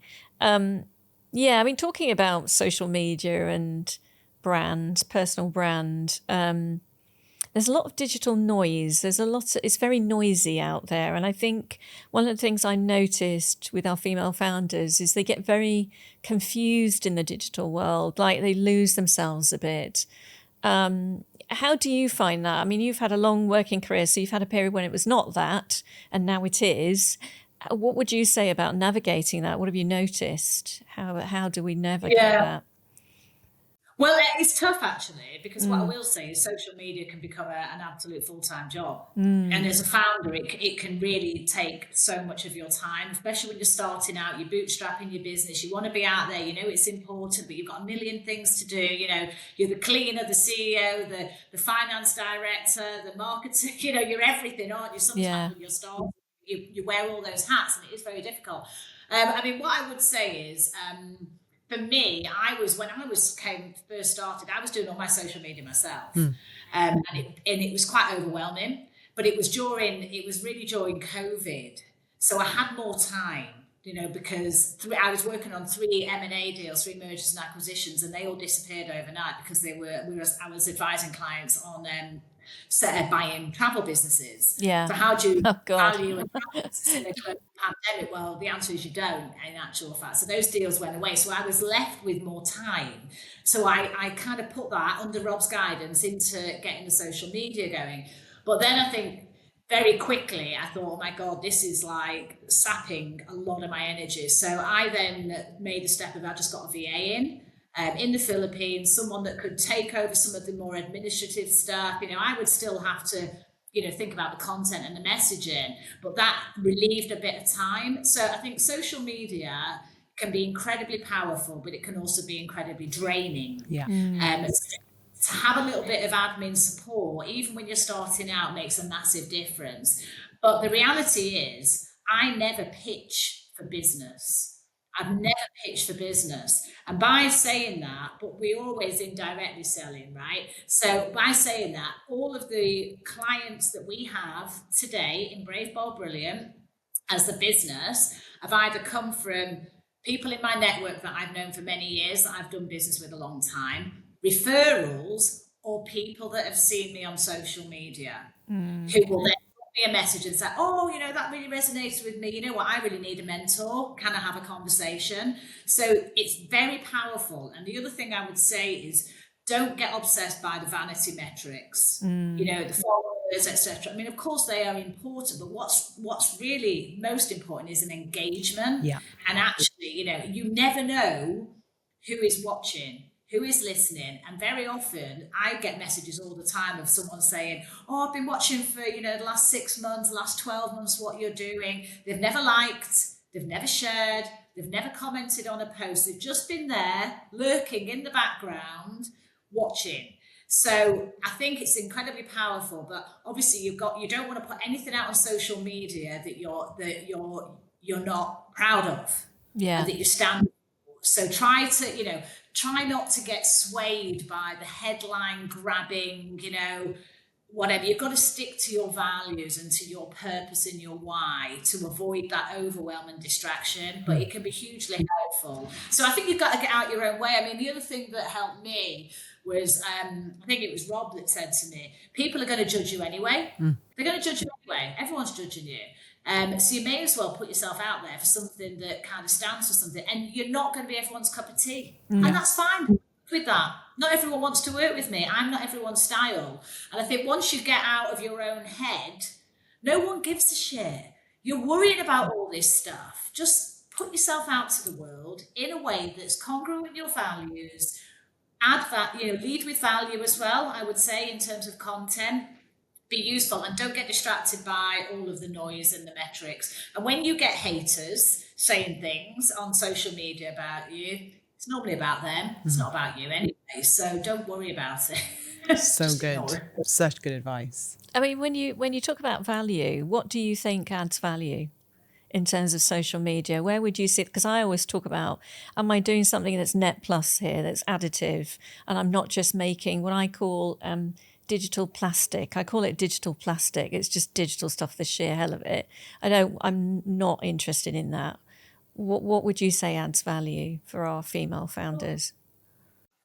Yeah, I mean, talking about social media and personal brand, there's a lot of digital noise. It's very noisy out there. And I think one of the things I noticed with our female founders is they get very confused in the digital world, like they lose themselves a bit. How do you find that? I mean, you've had a long working career, so you've had a period when it was not that, and now it is. What would you say about navigating that? What have you noticed? How do we navigate that? Well, it's tough, actually, because what I will say is social media can become an absolute full-time job. And as a founder, it can really take so much of your time, especially when you're starting out, you're bootstrapping your business, you want to be out there, it's important, but you've got a million things to do. You're the cleaner, the CEO, the finance director, the marketer, you're everything, aren't you? Sometimes when you're starting, you wear all those hats, and it is very difficult. I mean, what I would say is, for me, when I first started, I was doing all my social media myself, and it was quite overwhelming. But it was really during COVID, so I had more time. because I was working on 3 M&A deals, 3 mergers and acquisitions, and they all disappeared overnight because I was advising clients on buying travel businesses. Yeah. So how do you Oh, God. value a travel business in a global pandemic? Well, the answer is you don't, in actual fact. So those deals went away. So I was left with more time. So I kind of put that under Rob's guidance into getting the social media going. But then I think very quickly, I thought, oh my God, this is like sapping a lot of my energy. So I then made the step of, I just got a VA in the Philippines, someone that could take over some of the more administrative stuff. I would still have to, think about the content and the messaging, but that relieved a bit of time. So I think social media can be incredibly powerful, but it can also be incredibly draining. Yeah. To have a little bit of admin support, even when you're starting out, makes a massive difference. But the reality is, I never pitch for business. I've never pitched for business. And by saying that, but we're always indirectly selling, right? So by saying that, all of the clients that we have today in Brave, Bold, Brilliant as a business have either come from people in my network that I've known for many years, that I've done business with a long time, referrals, or people that have seen me on social media who will then put me a message and say, oh, that really resonates with me. You know what? I really need a mentor. Can I have a conversation? So it's very powerful. And the other thing I would say is, don't get obsessed by the vanity metrics, the followers, etc. I mean, of course they are important, but what's really most important is an engagement. Yeah. And actually, you never know who is watching, who is listening. And very often I get messages all the time of someone saying, oh, I've been watching for, the last 6 months, the last 12 months, what you're doing. They've never liked, they've never shared, they've never commented on a post. They've just been there lurking in the background, watching. So I think it's incredibly powerful, but obviously you don't want to put anything out on social media that you're not proud of. Yeah. And that you stand for. So try not to get swayed by the headline grabbing, whatever. You've got to stick to your values and to your purpose and your why to avoid that overwhelm and distraction, but it can be hugely helpful. So I think you've got to get out your own way. I mean, the other thing that helped me was, I think it was Rob that said to me, people are going to judge you anyway. They're going to judge you anyway. Everyone's judging you. So you may as well put yourself out there for something that kind of stands for something, and you're not going to be everyone's cup of tea. And that's fine with that. Not everyone wants to work with me. I'm not everyone's style. And I think once you get out of your own head, no one gives a shit. You're worrying about all this stuff. Just put yourself out to the world in a way that's congruent with your values. Add that, lead with value as well, I would say, in terms of content. Be useful, and don't get distracted by all of the noise and the metrics. And when you get haters saying things on social media about you, it's normally about them. It's not about you anyway. So don't worry about it. So good. Such good advice. I mean, when you talk about value, what do you think adds value in terms of social media? Where would you see it? Because I always talk about, am I doing something that's net plus here, that's additive, and I'm not just making what I call digital plastic. I call it digital plastic. It's just digital stuff, the sheer hell of it. I'm not interested in that. What would you say adds value for our female founders?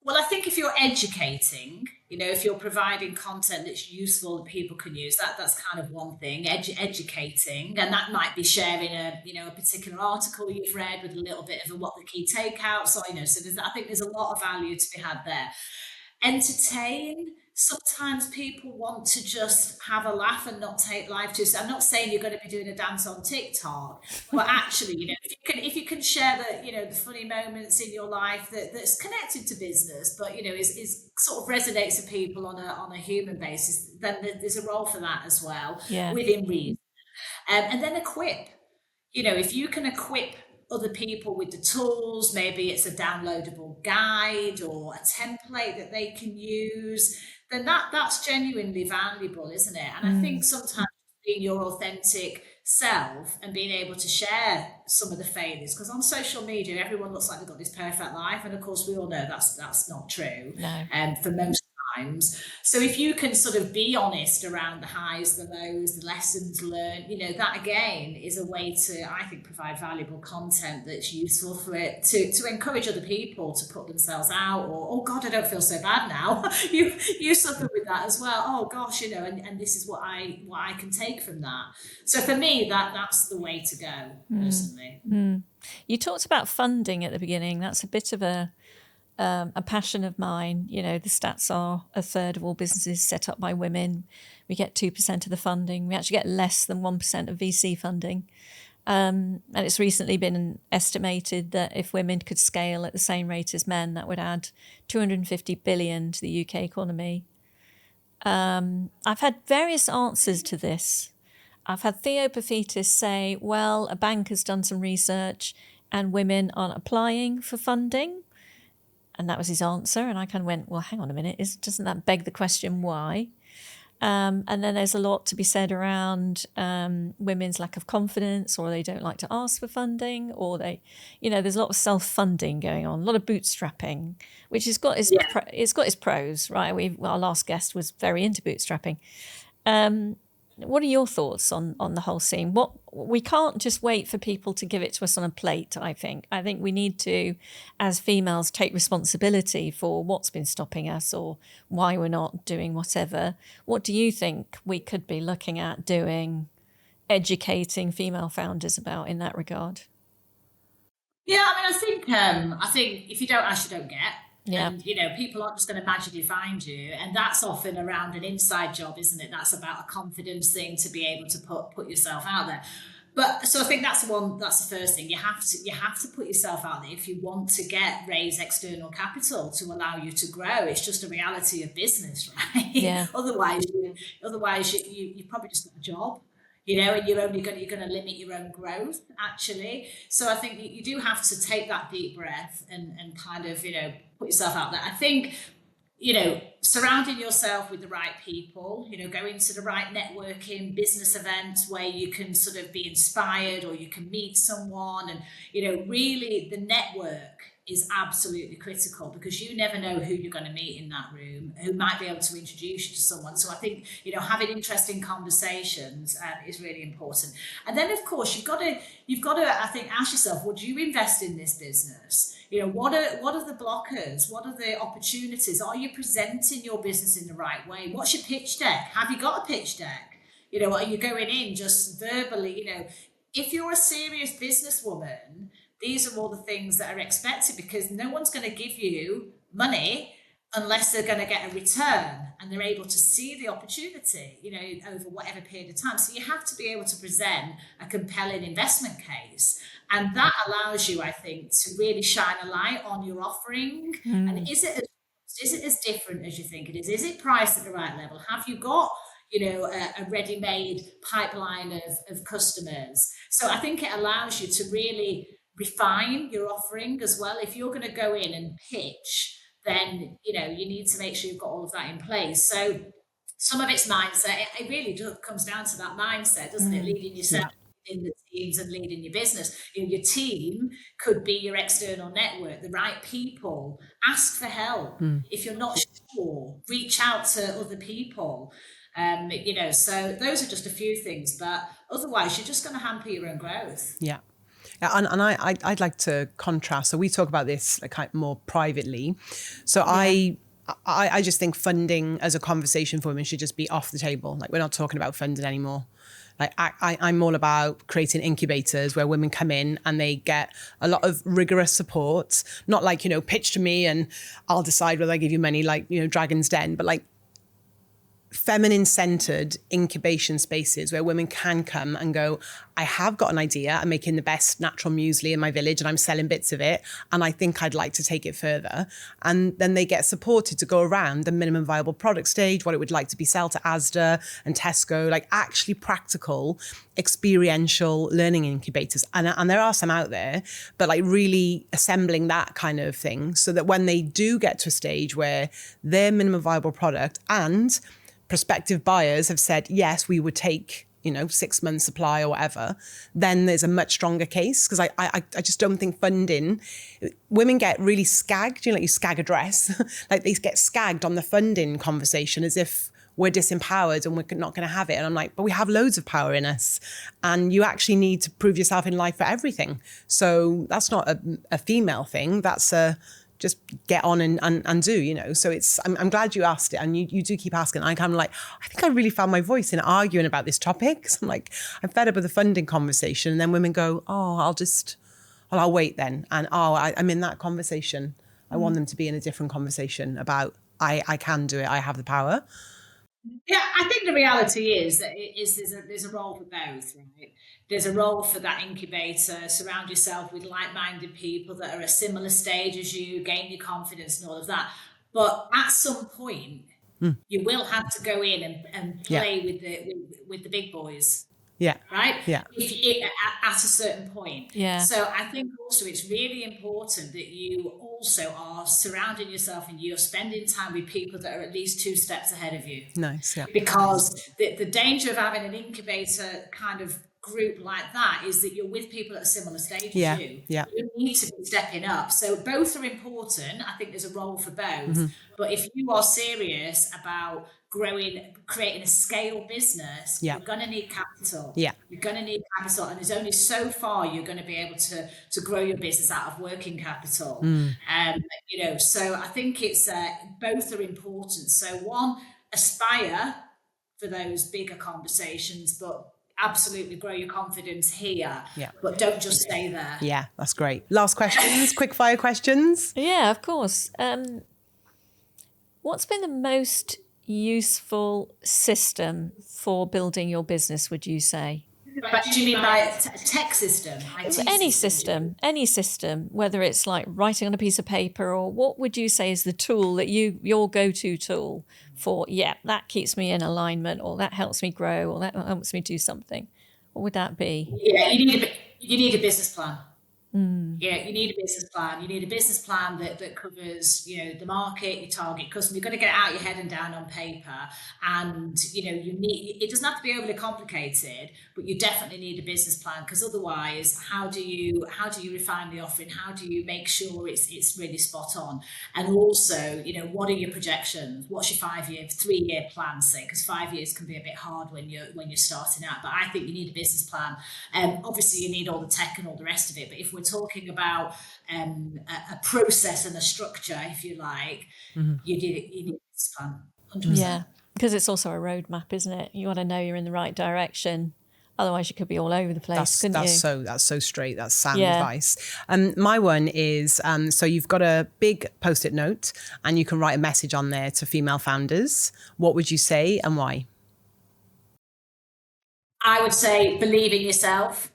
Well, I think if you're educating, if you're providing content that's useful that people can use, that's kind of one thing, educating. And that might be sharing a particular article you've read with a little bit of what the key takeouts are, so I think there's a lot of value to be had there. Entertain. Sometimes people want to just have a laugh and not take life too. So I'm not saying you're going to be doing a dance on TikTok, but actually, if you can share the funny moments in your life that's connected to business, but is sort of resonates with people on a human basis, then there's a role for that as well, within reason. And then equip. If you can equip other people with the tools, maybe it's a downloadable guide or a template that they can use, then that's genuinely valuable, isn't it? And I think sometimes being your authentic self and being able to share some of the failures, because on social media everyone looks like they've got this perfect life, and of course we all know that's not true. No. For most times. So if you can sort of be honest around the highs, the lows, the lessons learned, that again is a way to, I think, provide valuable content that's useful for it to encourage other people to put themselves out, or, oh God, I don't feel so bad now. you suffer with that as well. Oh gosh, and this is what I can take from that. So for me, that's the way to go, personally. You talked about funding at the beginning. That's a bit of a passion of mine. The stats are a third of all businesses set up by women. We get 2% of the funding. We actually get less than 1% of VC funding. And it's recently been estimated that if women could scale at the same rate as men, that would add 250 billion to the UK economy. I've had various answers to this. I've had Theo Paphitis say, well, a bank has done some research and women aren't applying for funding. And that was his answer. And I kind of went, well, hang on a minute. Doesn't that beg the question why? And then there's a lot to be said around women's lack of confidence, or they don't like to ask for funding, or there's a lot of self-funding going on, a lot of bootstrapping, which has got it's got its pros, right? Our last guest was very into bootstrapping. What are your thoughts on the whole scene? We can't just wait for people to give it to us on a plate, I think. I think we need to, as females, take responsibility for what's been stopping us or why we're not doing whatever. What do you think we could be looking at doing, educating female founders about in that regard? Yeah, I think if you don't ask, you don't get. Yeah. And, people aren't just going to magically find you. And that's often around an inside job, isn't it? That's about a confidence thing to be able to put yourself out there. But so I think that's the first thing. You have to put yourself out there if you want to raise external capital to allow you to grow. It's just a reality of business, right? Yeah. Otherwise you probably just got a job. And you're going to limit your own growth, actually. So I think you do have to take that deep breath and kind of, put yourself out there. I think, surrounding yourself with the right people, going to the right networking business events where you can sort of be inspired or you can meet someone, and, really the network is absolutely critical, because you never know who you're going to meet in that room, who might be able to introduce you to someone. So I think, having interesting conversations is really important. And then, of course, you've got to, I think, ask yourself, would you invest in this business? What are the blockers? What are the opportunities? Are you presenting your business in the right way? What's your pitch deck? Have you got a pitch deck? Are you going in just verbally? If you're a serious businesswoman, these are all the things that are expected, because no one's going to give you money unless they're going to get a return and they're able to see the opportunity, over whatever period of time. So you have to be able to present a compelling investment case. And that allows you, I think, to really shine a light on your offering. And is it as different as you think it is? Is it priced at the right level? Have you got a ready-made pipeline of customers? So I think it allows you to really refine your offering as well. If you're going to go in and pitch, then you need to make sure you've got all of that in place. So some of it's mindset. It really just comes down to that mindset, doesn't it? Leading yourself in the teams and leading your business. Your team could be your external network, the right people. Ask for help. If you're not sure, reach out to other people. So those are just a few things, but otherwise you're just going to hamper your own growth. Yeah. And I'd like to contrast. So we talk about this more privately. So yeah. I just think funding as a conversation for women should just be off the table. We're not talking about funding anymore. I'm all about creating incubators where women come in and they get a lot of rigorous support. Not pitch to me and I'll decide whether I give you money Dragon's Den, but feminine-centered incubation spaces where women can come and go, I have got an idea. I'm making the best natural muesli in my village and I'm selling bits of it. And I think I'd like to take it further. And then they get supported to go around the minimum viable product stage, what it would like to be sold to Asda and Tesco, actually practical, experiential learning incubators. And there are some out there, but really assembling that kind of thing so that when they do get to a stage where their minimum viable product and prospective buyers have said, yes, we would take 6 months supply or whatever, then there's a much stronger case. Because I just don't think funding, women get really skagged, like you skag a dress, like they get skagged on the funding conversation as if we're disempowered and we're not going to have it. And I'm like, but we have loads of power in us, and you actually need to prove yourself in life for everything. So that's not a female thing. That's just get on and do, So I'm glad you asked it, and you do keep asking. I'm kind of like, I think I really found my voice in arguing about this topic. So I'm like, I'm fed up with the funding conversation. And then women go, I'll wait then. And I'm in that conversation. I want them to be in a different conversation about, I can do it. I have the power. Yeah, I think the reality is that there's a role for both, right? There's a role for that incubator. Surround yourself with like-minded people that are at a similar stage as you, gain your confidence and all of that. But at some point, you will have to go in and play with the big boys. Yeah. Right? Yeah. At a certain point. Yeah. So I think also it's really important that you also are surrounding yourself and you're spending time with people that are at least 2 steps ahead of you. Nice. Yeah. Because the danger of having an incubator kind of group like that is that you're with people at a similar stage as you. Yeah. You need to be stepping up. So both are important. I think there's a role for both. But if you are serious about creating a scale business, you're going to need capital. Yeah. You're going to need capital, and there's only so far you're going to be able to grow your business out of working capital. So I think it's both are important. So one, aspire for those bigger conversations, but absolutely grow your confidence here. Yeah. But don't just stay there. Yeah, that's great. Last questions, quick fire questions. Yeah, of course. What's been the most useful system for building your business, would you say? But do you mean by a tech system? Any system, whether it's like writing on a piece of paper, or what would you say is the tool that your go-to tool for, that keeps me in alignment, or that helps me grow, or that helps me do something? What would that be? Yeah, you need a business plan. Yeah, you need a business plan. You need a business plan that covers, the market, your target customer. You've got to get it out your head and down on paper. And, it doesn't have to be overly complicated, but you definitely need a business plan, because otherwise, how do you refine the offering? How do you make sure it's really spot on? And also, what are your projections? What's your 5-year, 3-year plan, say? Because 5 years can be a bit hard when you're starting out. But I think you need a business plan. Obviously, you need all the tech and all the rest of it. But if we're talking about a process and a structure, if you like, you need a business plan. 100%. Yeah, because it's also a roadmap, isn't it? You want to know you're in the right direction. Otherwise, you could be all over the place, couldn't you? That's so straight. That's sound advice. My one is, so you've got a big Post-it note and you can write a message on there to female founders. What would you say and why? I would say believe in yourself.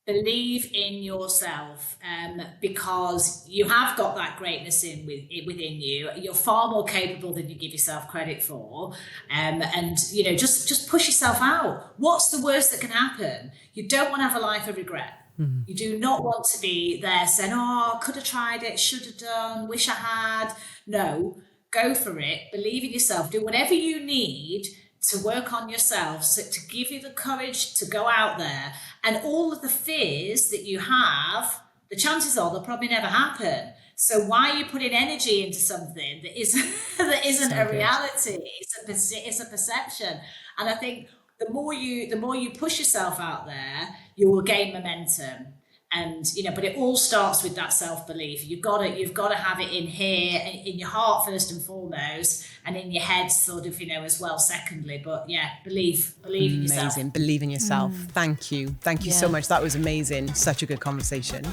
Believe in yourself, because you have got that greatness within you. You're far more capable than you give yourself credit for, and just push yourself out. What's the worst that can happen? You don't want to have a life of regret. You do not want to be there saying, "Oh, could have tried it, should have done, wish I had." No, go for it. Believe in yourself. Do whatever you need to work on yourself, so to give you the courage to go out there. And all of the fears that you have, the chances are they'll probably never happen. So why are you putting energy into something that isn't a reality? It's a perception. And I think the more you push yourself out there, you will gain momentum. And but it all starts with that self-belief. You've got to have it in here, in your heart first and foremost, and in your head sort of as well secondly. But believe in yourself. Amazing. Believe in yourself. Thank you so much. That was amazing. Such a good conversation.